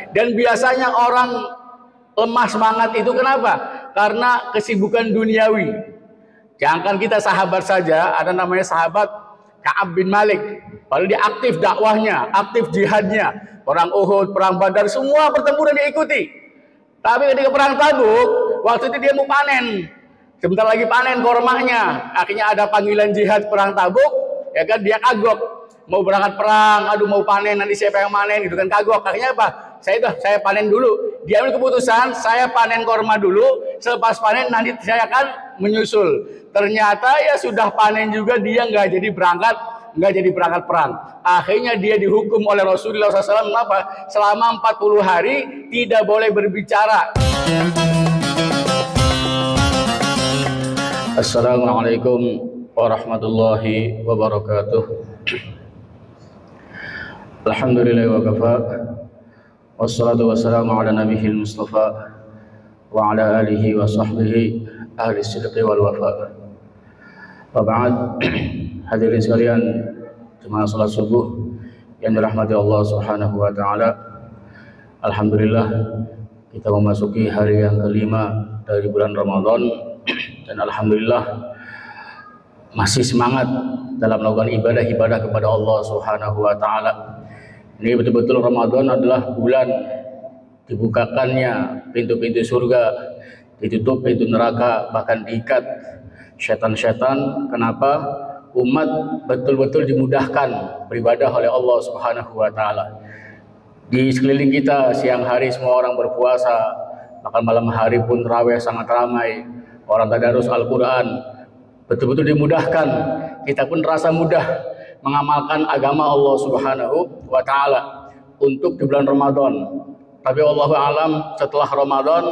Dan biasanya orang lemah semangat itu kenapa? Karena kesibukan duniawi. Jangankan kita sahabat saja, ada namanya sahabat Ka'ab bin Malik. Padahal dia aktif dakwahnya, aktif jihadnya. Perang Uhud, perang Badar, semua pertempuran dia ikuti. Tapi ketika perang Tabuk, waktu itu dia mau panen. Sebentar lagi panen kormanya. Akhirnya ada panggilan jihad perang Tabuk, ya kan, dia kagok. Mau berangkat perang, aduh mau panen, nanti siapa yang panen, gitu kan, kagok. Akhirnya apa? Saya panen dulu. Dia ambil keputusan, saya panen korma dulu, selepas panen nanti saya akan menyusul. Ternyata ya sudah panen juga, dia nggak jadi berangkat perang. Akhirnya dia dihukum oleh Rasulullah SAW apa? Selama 40 hari tidak boleh berbicara. Assalamualaikum warahmatullahi wabarakatuh. Alhamdulillah wa kafa. Wassalatu wassalamu ala nabiyil mustafa wa ala alihi wa sahbihi ahli sidqi wal wafa. Wa ba'd. Hadirin sekalian jemaah salat subuh yang dirahmati Allah Subhanahu wa taala. Alhamdulillah kita memasuki hari yang kelima dari bulan Ramadan dan alhamdulillah masih semangat dalam melakukan ibadah-ibadah kepada Allah Subhanahu wa taala. Ini betul-betul Ramadan adalah bulan dibukakannya pintu-pintu surga, ditutup pintu neraka, bahkan diikat setan-setan. Kenapa? Umat betul-betul dimudahkan beribadah oleh Allah Subhanahu wa taala. Di sekeliling kita siang hari semua orang berpuasa, bahkan malam hari pun tarawih sangat ramai, orang tadarus Al-Qur'an. Betul-betul dimudahkan. Kita pun rasa mudah mengamalkan agama Allah Subhanahu wa taala untuk di bulan Ramadan. Tapi wallahu alam setelah Ramadan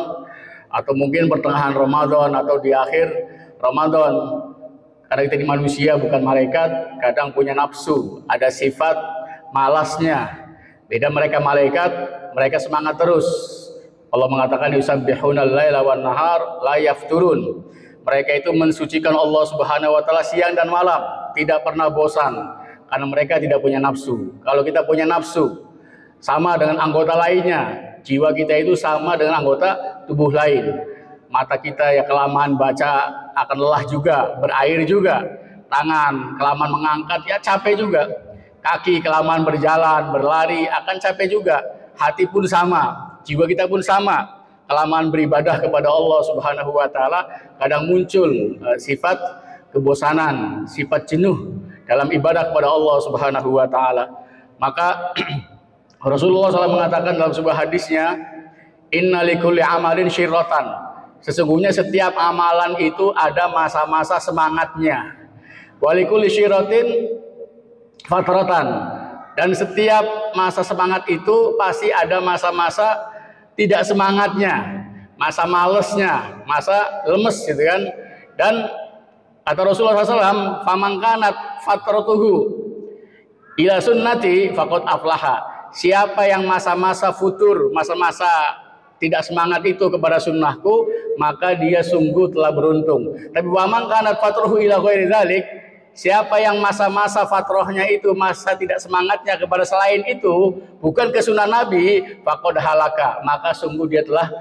atau mungkin pertengahan Ramadan atau di akhir Ramadan, karena kita ini manusia bukan malaikat, kadang punya nafsu, ada sifat malasnya. Beda mereka malaikat, mereka semangat terus. Allah mengatakan yusabbihuna al-laila wan nahar la yafturun. Mereka itu mensucikan Allah Subhanahu wa taala siang dan malam, tidak pernah bosan karena mereka tidak punya nafsu. Kalau kita punya nafsu, sama dengan anggota lainnya. Jiwa kita itu sama dengan anggota tubuh lain. Mata kita ya kelamaan baca akan lelah juga, berair juga. Tangan kelamaan mengangkat ya capek juga. Kaki kelamaan berjalan, berlari akan capek juga. Hati pun sama, jiwa kita pun sama. Kelamaan beribadah kepada Allah Subhanahu wa taala kadang muncul sifat kebosanan, sifat jenuh dalam ibadah kepada Allah Subhanahu wa taala. Maka Rasulullah SAW mengatakan dalam sebuah hadisnya, inna likulli amalin syirratan. Sesungguhnya setiap amalan itu ada masa-masa semangatnya. Wa likulli syirratin fatratan. Dan setiap masa semangat itu pasti ada masa-masa tidak semangatnya, masa malesnya, masa lemes gitu kan. Dan kata Rasulullah SAW, famangkanat fatratuhu ila sunnati faqad aflaha. Siapa yang masa-masa futur, masa-masa tidak semangat itu kepada sunnahku, maka dia sungguh telah beruntung. Tapi famangkanat fatruhu ila ghairi dzalik, siapa yang masa-masa fatrohnya itu, masa tidak semangatnya kepada selain itu, bukan ke sunnah Nabi, faqad halaka, maka sungguh dia telah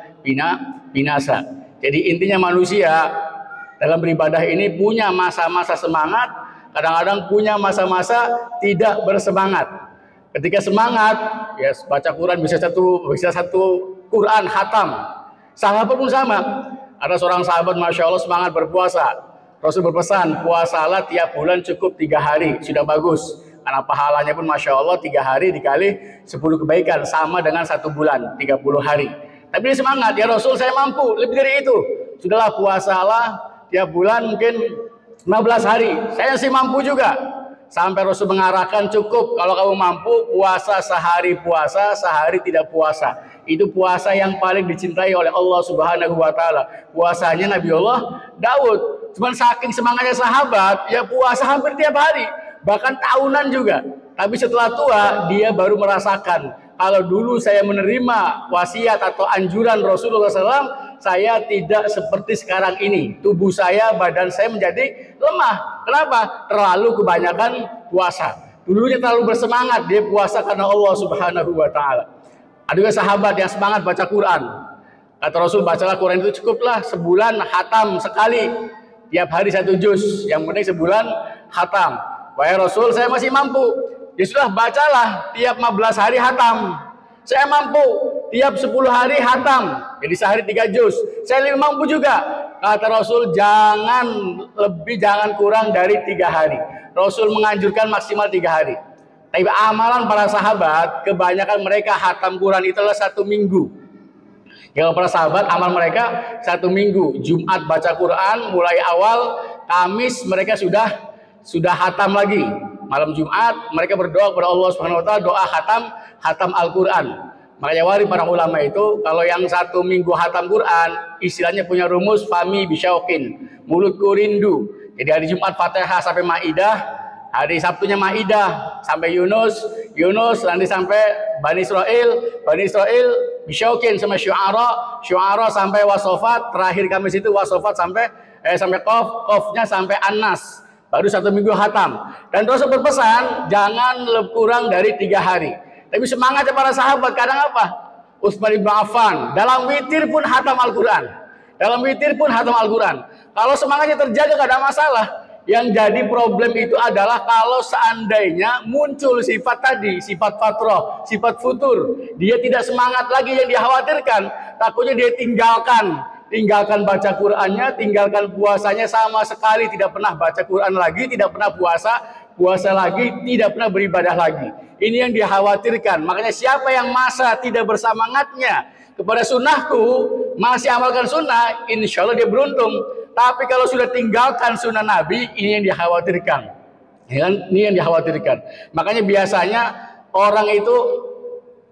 binasa. Jadi intinya manusia dalam beribadah ini punya masa-masa semangat, kadang-kadang punya masa-masa tidak bersemangat. Ketika semangat, ya baca Quran bisa satu Quran khatam. Sahabat pun sama. Ada seorang sahabat, masya Allah, semangat berpuasa. Rasul berpesan, puasalah tiap bulan cukup 3 hari, sudah bagus. Karena pahalanya pun masya Allah 3 hari dikali 10 kebaikan, sama dengan 1 bulan, 30 hari. Tapi dia semangat, ya Rasul saya mampu, lebih dari itu. Sudahlah puasalah tiap bulan mungkin 15 hari, saya sih mampu juga. Sampai Rasul mengarahkan cukup kalau kamu mampu puasa sehari tidak puasa. Itu puasa yang paling dicintai oleh Allah Subhanahu wa taala. Puasanya Nabi Allah Daud. Cuman saking semangatnya sahabat, ya puasa hampir tiap hari, bahkan tahunan juga. Tapi setelah tua dia baru merasakan, kalau dulu saya menerima wasiat atau anjuran Rasulullah SAW, saya tidak seperti sekarang ini. Tubuh saya, badan saya menjadi lemah. Kenapa? Terlalu kebanyakan puasa. Dulunya terlalu bersemangat, dia puasa karena Allah Subhanahu wa taala. Ada juga sahabat yang semangat baca Quran. Kata Rasul, bacalah Quran itu cukuplah sebulan hatam sekali, tiap hari 1 juz, yang penting sebulan hatam. Wahai Rasul, saya masih mampu. Ya sudah, bacalah tiap 15 hari hatam. Saya mampu tiap 10 hari hatam, jadi sehari 3 juz. Saya lebih mampu juga. Kata Rasul, jangan kurang dari 3 hari. Rasul menganjurkan maksimal 3 hari. Tapi amalan para sahabat, kebanyakan mereka hatam Quran itu adalah 1 minggu. Kalau para sahabat, amal mereka 1 minggu. Jumat baca Quran mulai awal, Kamis mereka sudah hatam lagi. Malam Jumat mereka berdoa kepada Allah Subhanahu wa taala, doa hatam Al-Qur'an. Makanya para ulama itu kalau yang 1 minggu hatam Quran, istilahnya punya rumus fami bisyauqin, mulutku rindu. Jadi hari Jumat Fatihah sampai Maidah, hari Sabtunya Maidah sampai Yunus, nanti sampai Bani Israil bisyauqin sama syu'ara sampai wasofat, terakhir Kamis itu wasofat sampai qafnya sampai An-Nas. Baru 1 minggu hatam. Dan Rasul berpesan jangan kurang dari 3 hari. Tapi semangatnya para sahabat kadang apa? Utsman bin Affan dalam witir pun hatam Al-Quran. Kalau semangatnya terjaga gak ada masalah. Yang jadi problem itu adalah kalau seandainya muncul sifat tadi, sifat fatrah, sifat futur, dia tidak semangat lagi, yang dikhawatirkan takutnya dia tinggalkan baca Qurannya, tinggalkan puasanya, sama sekali tidak pernah baca Quran lagi, tidak pernah puasa lagi, tidak pernah beribadah lagi. Ini yang dikhawatirkan. Makanya siapa yang masa tidak bersemangatnya kepada sunnahku, masih amalkan sunnah, insya Allah dia beruntung. Tapi kalau sudah tinggalkan sunnah Nabi, ini yang dikhawatirkan. Ini yang dikhawatirkan. Makanya biasanya orang itu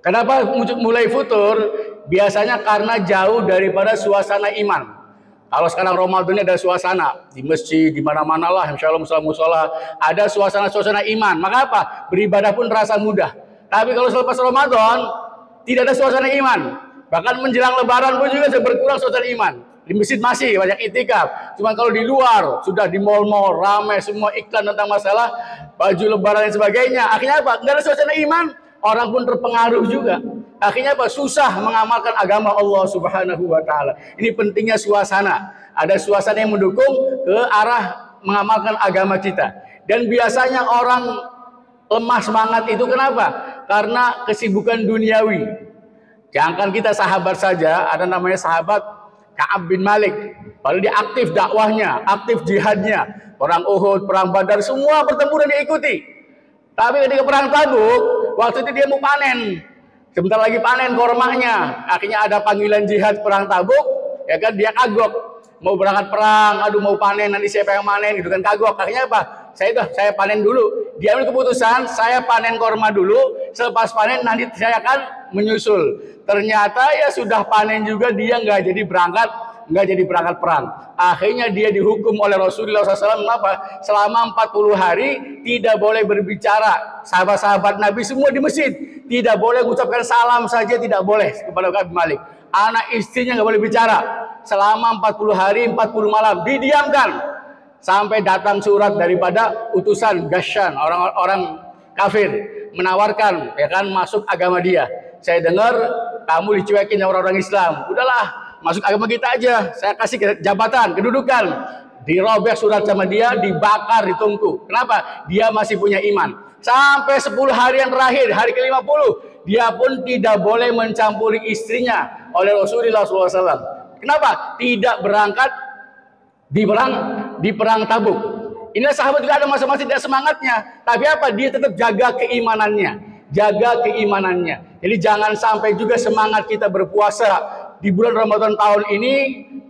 kenapa mulai futur? Biasanya karena jauh daripada suasana iman. Kalau sekarang Ramadan ini ada suasana di masjid, di mana-mana lah, insya Allah musola ada suasana iman. Maka apa? Beribadah pun terasa mudah. Tapi kalau selepas Ramadan tidak ada suasana iman. Bahkan menjelang Lebaran pun juga berkurang suasana iman. Di masjid masih banyak itikaf. Cuma kalau di luar sudah di mal-mal ramai semua iklan tentang masalah baju Lebaran dan sebagainya. Akhirnya apa? Nggak ada suasana iman. Orang pun terpengaruh juga. Akhirnya apa? Susah mengamalkan agama Allah Subhanahu wa taala. Ini pentingnya suasana. Ada suasana yang mendukung ke arah mengamalkan agama kita. Dan biasanya orang lemah semangat itu kenapa? Karena kesibukan duniawi. Jangankan kita sahabat saja, ada namanya sahabat Ka'ab bin Malik. Padahal dia aktif dakwahnya, aktif jihadnya. Perang Uhud, perang Badar, semua pertempuran diikuti. Tapi ketika perang Tabuk, waktu itu dia mau panen. Sebentar lagi panen kormanya. Akhirnya ada panggilan jihad perang Tabuk, ya kan, dia kagok. Mau berangkat perang, aduh mau panen, nanti siapa yang panen, gitu kan, kagok. Akhirnya apa? Saya panen dulu. Dia ambil keputusan, saya panen korma dulu, selepas panen nanti saya akan menyusul. Ternyata ya sudah panen juga, dia nggak jadi berangkat perang. Akhirnya dia dihukum oleh Rasulullah SAW. Kenapa? Selama 40 hari tidak boleh berbicara. Sahabat-sahabat Nabi semua di masjid, tidak boleh mengucapkan salam saja, tidak boleh kepada Ka'ab bin Malik. Anak istrinya nggak boleh bicara. Selama 40 hari 40 malam didiamkan. Sampai datang surat daripada utusan Ghassan, orang-orang kafir, menawarkan ya kan masuk agama dia. Saya dengar kamu dicuekin sama orang-orang Islam. Udahlah, masuk agama kita aja. Saya kasih jabatan, kedudukan. Dirobek surat sama dia, dibakar di tungku. Kenapa? Dia masih punya iman. Sampai 10 hari yang terakhir, hari ke-50, dia pun tidak boleh mencampuri istrinya oleh Rasulullah SAW. Kenapa? Tidak berangkat di perang Tabuk. Inilah sahabat juga ada masa-masa tidak semangatnya. Tapi apa? Dia tetap jaga keimanannya. Jadi jangan sampai juga semangat kita berpuasa di bulan Ramadan tahun ini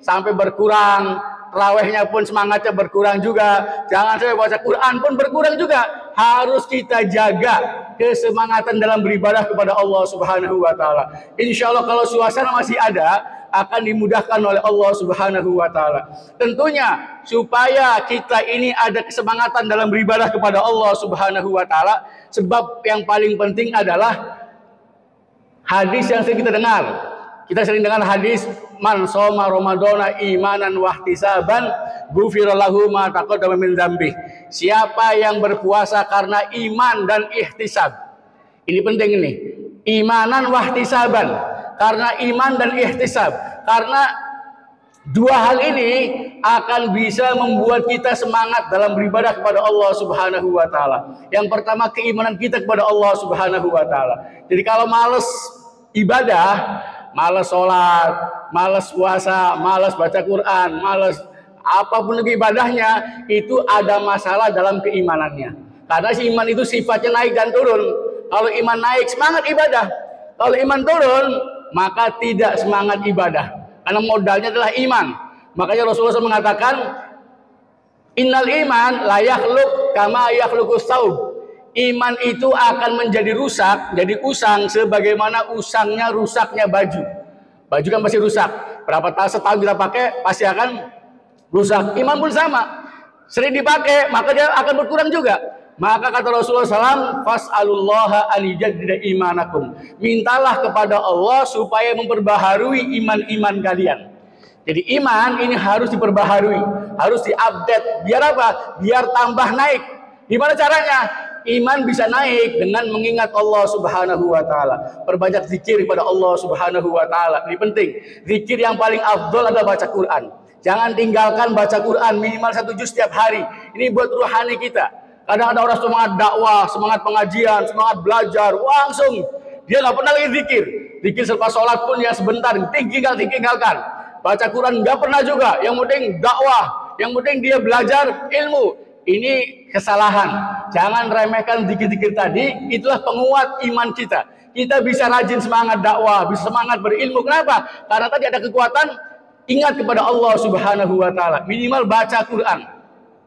sampai berkurang. Tarawihnya pun semangatnya berkurang juga. Jangan sampai baca Quran pun berkurang juga. Harus kita jaga kesemangatan dalam beribadah kepada Allah Subhanahu wa taala. Insya Allah kalau suasana masih ada, akan dimudahkan oleh Allah Subhanahu wa taala. Tentunya supaya kita ini ada kesemangatan dalam beribadah kepada Allah Subhanahu wa taala, sebab yang paling penting adalah hadis yang sering kita dengar. Kita sering dengar hadis man shoma ramadhana imanan wahtisaban ghufira lahu ma taqaddama min dzambi. Siapa yang berpuasa karena iman dan ihtisab. Ini penting ini. Imanan wahtisaban, karena iman dan ihtisab. Karena dua hal ini akan bisa membuat kita semangat dalam beribadah kepada Allah Subhanahu wa taala. Yang pertama, keimanan kita kepada Allah Subhanahu wa taala. Jadi kalau malas ibadah, malas sholat, malas puasa, malas baca Quran, malas apapun ibadahnya, itu ada masalah dalam keimanannya. Karena si iman itu sifatnya naik dan turun. Kalau iman naik, semangat ibadah. Kalau iman turun, maka tidak semangat ibadah. Karena modalnya adalah iman. Makanya Rasulullah SAW mengatakan, innal iman la yakhluq kama yakhluqus saub. Iman itu akan menjadi rusak, jadi usang, sebagaimana usangnya rusaknya baju. Baju kan pasti rusak. Berapa tahun setahun kita pakai, pasti akan rusak. Iman pun sama. Sering dipakai, maka dia akan berkurang juga. Maka kata Rasulullah SAW, fas'alullaha an yujaddida imanakum. Mintalah kepada Allah supaya memperbaharui iman-iman kalian. Jadi iman ini harus diperbaharui, harus diupdate. Biar apa? Biar tambah naik. Gimana caranya? Iman bisa naik dengan mengingat Allah Subhanahu wa taala. Perbanyak zikir kepada Allah Subhanahu wa taala. Ini penting. Zikir yang paling afdol adalah baca Quran. Jangan tinggalkan baca Quran minimal 1 juz setiap hari. Ini buat rohani kita. Kadang ada orang semangat dakwah, semangat pengajian, semangat belajar, langsung dia nggak pernah lagi zikir. Zikir selepas sholat pun ya sebentar, tinggalkan. Baca Quran nggak pernah juga. Yang penting dakwah, yang penting dia belajar ilmu. Ini kesalahan. Jangan remehkan zikir-zikir tadi. Itulah penguat iman kita. Kita bisa rajin semangat dakwah, bisa semangat berilmu. Kenapa? Karena tadi ada kekuatan ingat kepada Allah Subhanahu wa taala. Minimal baca Quran.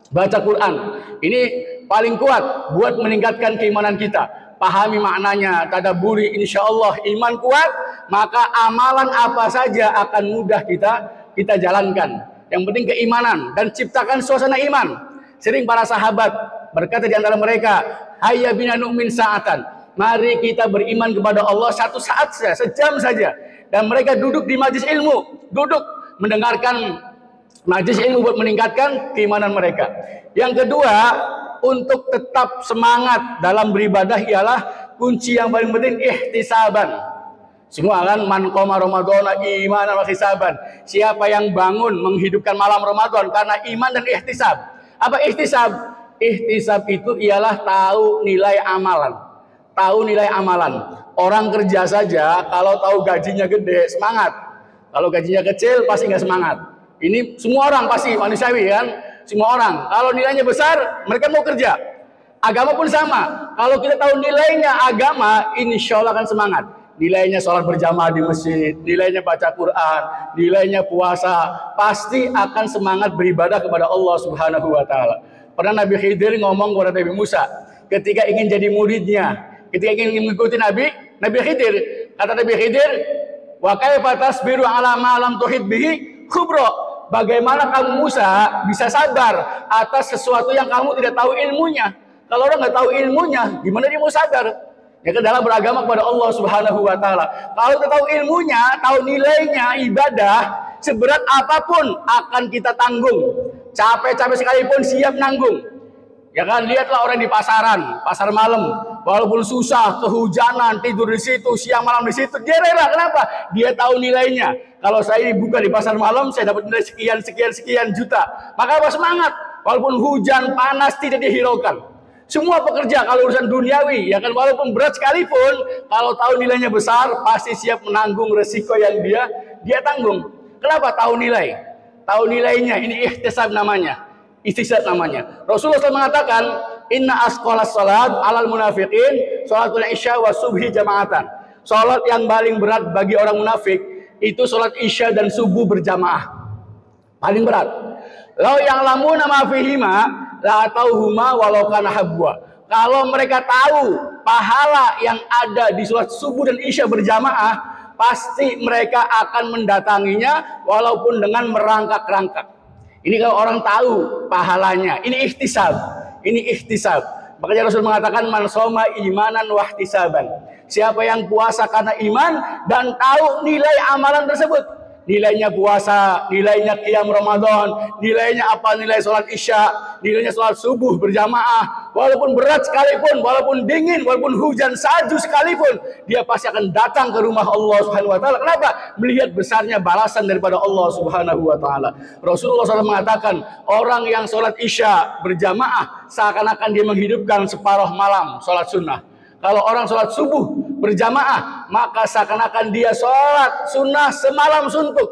Baca Quran. Ini paling kuat buat meningkatkan keimanan kita. Pahami maknanya, tadabburi, insya Allah iman kuat, maka amalan apa saja akan mudah kita jalankan. Yang penting keimanan dan ciptakan suasana iman. Sering para sahabat berkata di antara mereka, hayya bina nu'min sa'atan. Mari kita beriman kepada Allah 1 saat saja, sejam saja. Dan mereka duduk di majlis ilmu, duduk mendengarkan majlis ilmu buat meningkatkan keimanan mereka. Yang kedua, untuk tetap semangat dalam beribadah ialah kunci yang paling penting ihtisaban. Semua kan man qoma ramadhana imanan wa ihtisaban. Siapa yang bangun menghidupkan malam Ramadan karena iman dan ihtisab. Apa ihtisab? Ihtisab itu ialah tahu nilai amalan. Tahu nilai amalan. Orang kerja saja kalau tahu gajinya gede semangat. Kalau gajinya kecil pasti nggak semangat. Ini semua orang pasti manusiawi kan? Semua orang. Kalau nilainya besar, mereka mau kerja. Agama pun sama. Kalau kita tahu nilainya agama, insya Allah akan semangat. Nilainya sholat berjamaah di masjid, nilainya baca Quran, nilainya puasa, pasti akan semangat beribadah kepada Allah Subhanahu wa taala. Pernah Nabi Khidir ngomong kepada Nabi Musa, ketika ingin jadi muridnya, ketika ingin mengikuti Nabi Khidir, kata Nabi Khidir, wa kaifa tasbiru ala ma lam tuhid bihi khubra. Bagaimana kamu Musa bisa sabar atas sesuatu yang kamu tidak tahu ilmunya? Kalau orang nggak tahu ilmunya, gimana dia mau sabar? Ya ke dalam beragama kepada Allah Subhanahu wa taala. Kalau kita tahu ilmunya, tahu nilainya ibadah, seberat apapun akan kita tanggung. Capek-capek sekalipun siap nanggung. Ya kan, lihatlah orang di pasaran, pasar malam, walaupun susah, kehujanan, tidur di situ, siang malam di situ, dia rela. Kenapa? Dia tahu nilainya. Kalau saya buka di pasar malam, saya dapat nilai sekian juta. Maka apa semangat? Walaupun hujan, panas, tidak dihiraukan. Semua pekerja kalau urusan duniawi, ya kan, walaupun berat sekalipun, kalau tahu nilainya besar, pasti siap menanggung resiko yang dia tanggung. Kenapa? Tahu nilai. Tahu nilainya, ini ihtisab namanya. Ihtisab namanya. Rasulullah SAW mengatakan, inna asqalas salat alal munafiqin salatul isya wa subhi jama'atan. Salat yang paling berat bagi orang munafik itu salat isya dan subuh berjamaah. Paling berat. Lau yang lamuna ma fihima la tauhuma walau kana habwa. Kalau mereka tahu pahala yang ada di salat subuh dan isya berjamaah, pasti mereka akan mendatanginya walaupun dengan merangkak-rangkak. Ini kalau orang tahu pahalanya, ini ihtisab. Ini ihtisab. Makanya Rasul mengatakan man shoma imanan wa ihtisaban. Siapa yang puasa karena iman dan tahu nilai amalan tersebut. nilainya puasa, nilainya qiyam Ramadan, nilainya apa? Nilai sholat isya, nilainya sholat subuh berjamaah. Walaupun berat sekalipun, walaupun dingin, walaupun hujan salju sekalipun, dia pasti akan datang ke rumah Allah Subhanahu wa taala. Kenapa? Melihat besarnya balasan daripada Allah Subhanahu wa taala. Rasulullah SAW mengatakan, orang yang sholat isya berjamaah seakan-akan dia menghidupkan separuh malam sholat sunnah. Kalau orang sholat subuh berjamaah, maka seakan-akan dia sholat sunnah semalam suntuk.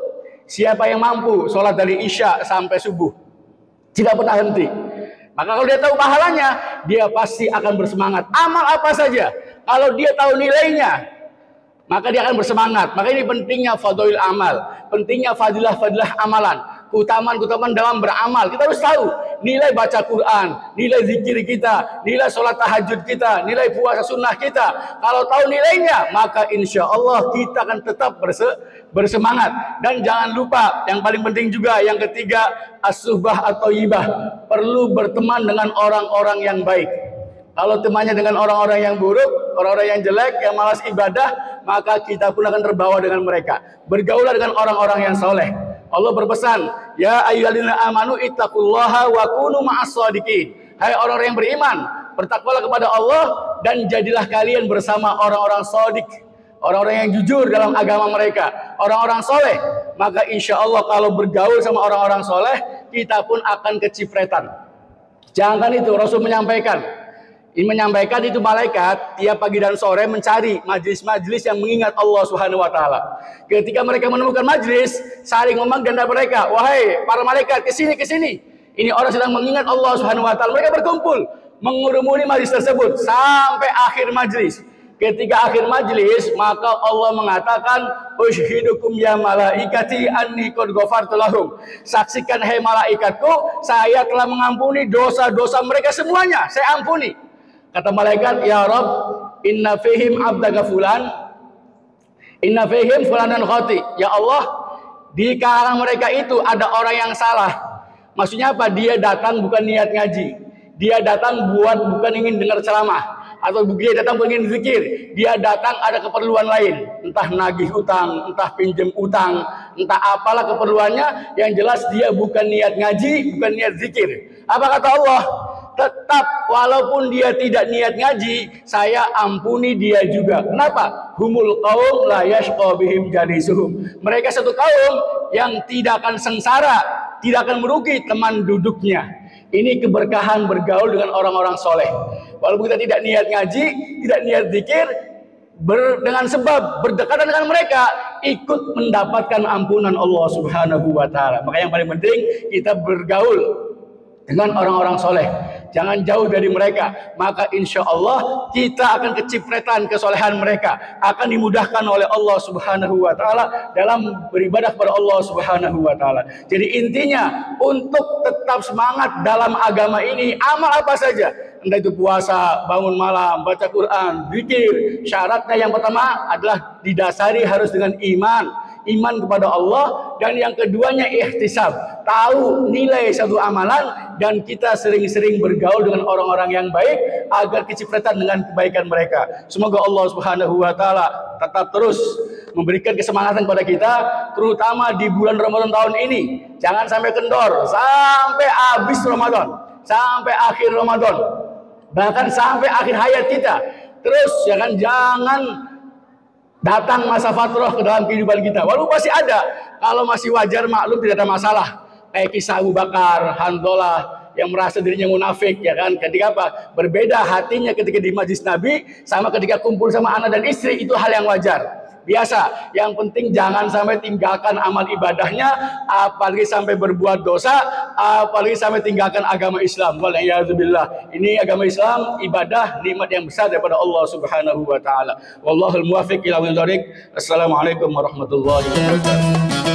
Siapa yang mampu sholat dari isya sampai subuh, tidak pernah henti, maka kalau dia tahu pahalanya, dia pasti akan bersemangat. Amal apa saja, kalau dia tahu nilainya, maka dia akan bersemangat. Maka ini pentingnya fadhilul amal, pentingnya fadilah-fadilah amalan, keutamaan-keutamaan dalam beramal. Kita harus tahu nilai baca Quran, nilai zikir kita, nilai sholat tahajud kita, nilai puasa sunnah kita. Kalau tahu nilainya, maka insya Allah kita akan tetap bersemangat. Dan jangan lupa, yang paling penting juga, yang ketiga, as-suhbah atau yibah. Perlu berteman dengan orang-orang yang baik. Kalau temannya dengan orang-orang yang buruk, orang-orang yang jelek, yang malas ibadah, maka kita pun akan terbawa dengan mereka. Bergaulah dengan orang-orang yang soleh. Allah berpesan, ya ayyuhalladzina amanu ittaqullaha wa kunu ma'as-shadiqin. Hai orang-orang yang beriman, bertakwalah kepada Allah dan jadilah kalian bersama orang-orang shadiq, orang-orang yang jujur dalam agama mereka, orang-orang soleh. Maka insya Allah kalau bergaul sama orang-orang soleh, kita pun akan kecipretan. Jangan itu, Rasul menyampaikan itu malaikat tiap pagi dan sore mencari majelis-majelis yang mengingat Allah Subhanahu wa taala. Ketika mereka menemukan majelis, saling memanggil mereka, wahai para malaikat, ke sini. Ini orang sedang mengingat Allah Subhanahu wa taala. Mereka berkumpul mengurumuni majelis tersebut sampai akhir majelis. Ketika akhir majelis, maka Allah mengatakan, "Ushidukum ya malaikati anni qad ghafartu lahum." Saksikan hai malaikatku, saya telah mengampuni dosa-dosa mereka semuanya. Saya ampuni. Kata malaikat, ya Rabb, inna fihim abdaka fulan, inna fihim fulanan khati. Ya Allah, di kalangan mereka itu ada orang yang salah. Maksudnya apa? Dia datang bukan niat ngaji, dia datang bukan ingin dengar ceramah, atau dia datang bukan ingin zikir. Dia datang ada keperluan lain, entah nagih utang, entah pinjam utang, entah apalah keperluannya. Yang jelas dia bukan niat ngaji, bukan niat zikir. Apa kata Allah? Tetap walaupun dia tidak niat ngaji, saya ampuni dia juga. Kenapa? Humul qaum la yashqa bihim jalisuhum. Mereka satu kaum yang tidak akan sengsara, tidak akan merugi teman duduknya. Ini keberkahan bergaul dengan orang-orang soleh. Walaupun kita tidak niat ngaji, tidak niat zikir, dengan sebab berdekatan dengan mereka, ikut mendapatkan ampunan Allah Subhanahu wa taala. Maka yang paling penting kita bergaul dengan orang-orang soleh, jangan jauh dari mereka. Maka insya Allah kita akan kecipratan kesolehan mereka, akan dimudahkan oleh Allah Subhanahu wa taala dalam beribadah kepada Allah Subhanahu wa taala. Jadi intinya untuk tetap semangat dalam agama ini, amal apa saja, entah itu puasa, bangun malam, baca Quran, zikir, syaratnya yang pertama adalah didasari harus dengan iman kepada Allah, dan yang keduanya ihtisab, tahu nilai satu amalan, dan kita sering-sering bergaul dengan orang-orang yang baik agar kecipratan dengan kebaikan mereka. Semoga Allah Subhanahu wa taala tetap terus memberikan kesemangatan kepada kita, terutama di bulan Ramadan tahun ini. Jangan sampai kendor sampai habis Ramadan, sampai akhir Ramadan, bahkan sampai akhir hayat kita. Terus jangan datang masa fatrah ke dalam kehidupan kita. Walaupun masih ada, kalau masih wajar maklum, tidak ada masalah. Kayak kisah Abu Bakar, Hanzalah yang merasa dirinya munafik, ya kan? Ketika apa? Berbeda hatinya ketika di majlis Nabi sama ketika kumpul sama anak dan istri, itu hal yang wajar. Biasa, yang penting jangan sampai tinggalkan amal ibadahnya, apalagi sampai berbuat dosa, apalagi sampai tinggalkan agama Islam. Waliyahzubillah. Ini agama Islam, ibadah, nikmat yang besar daripada Allah Subhanahu wa taala. Wallahul muwaffiq ila aqwamit thoriq. Assalamualaikum warahmatullahi wabarakatuh.